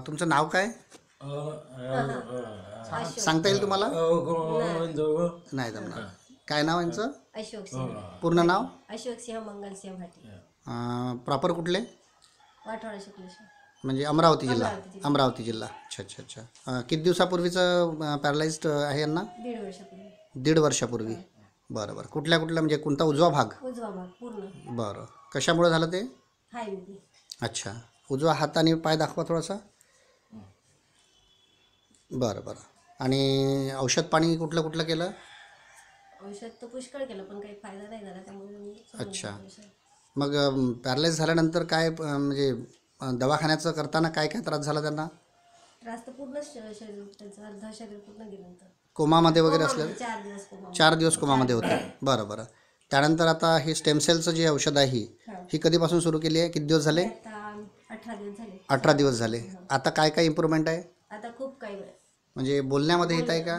तुमचं नाव काय सांगता येईल तुम्हाला? नाही जमणार. काय नाव यांचं? अशोक सिंह. पूर्ण नाव? अशोक सिंह मंगल सिंह भाटी. प्रॉपर कुठले? वाठवाडा शुक्लेश्वर. म्हणजे अमरावती जिल्हा. अमरावती जिल्हा. अच्छा अच्छा अच्छा. किती दिवसापूर्वीचं पॅरालाइज्ड आहे यांना? 1.5 वर्षापूर्वी. 1.5 वर्षापूर्वी. बरं बरं. कुठल्या म्हणजे कोणता उजवा भाग? उजवा भाग पूर्ण. बरं. कशामुळे झालं ते? हाय मी. अच्छा. उजवा हात आणि पाय दाखवा थोडासा. बरं बरं. आणि औषध पाणी कुठलं कुठलं केलं? औषध तर पुष्कळ केलं पण काही फायदा नाही झाला त्यामुळे मी सोडून अच्छा. दिलं औषध. मग पॅरालाइज झाल्यानंतर काय म्हणजे दवाखान्याचं करताना काय काय त्रास झाला त्यांना? त्रास तर पूर्ण शरीर त्यांचं अर्ध शरीर पूर्ण गेलं नंतर. कोमामध्ये वगैरे असलं? 4 दिवस कोमा. 4 दिवस कोमामध्ये होते. बरं बरं. त्यानंतर आता हे स्टेम सेलचं जे औषध आहे ही कधीपासून सुरू केली आहे? किती दिवस झाले? आता 18 दिवस झाले. 18 दिवस झाले. आता काय काय इम्प्रूव्हमेंट आहे? आता खूप काही वेळ. म्हणजे बोलण्यामध्ये येत आहे का?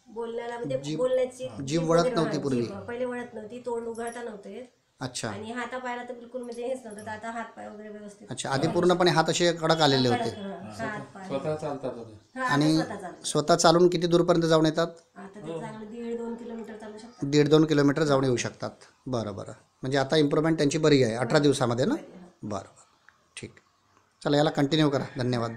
बोलण्याला म्हणजे बोलण्याची जीभ वळत नव्हती पूर्वी? पहिले वळत नव्हती, तोंड उघडता नव्हते. अच्छा. आणि हाता पायाला तर बिलकुल म्हणजे हेच नव्हतं. आता हात पाय वगैरे व्यवस्थित. अच्छा. आधी पूर्णपणे हात असे कडक आलेले होते. हात पाय स्वतः चालतात आता. आणि स्वतः चालून किती दूरपर्यंत जाऊन येतात? आता ते चांगलं 1.5-2 किलोमीटर चालू शकतात. 1.5-2 किलोमीटर जाऊन येऊ शकतात. बरं बरं. म्हणजे आता इम्प्रूव्हमेंट त्यांची बरी आहे 18 दिवसामध्ये ना? बरं बरं. ठीक. चला याला कंटिन्यू करा. धन्यवाद.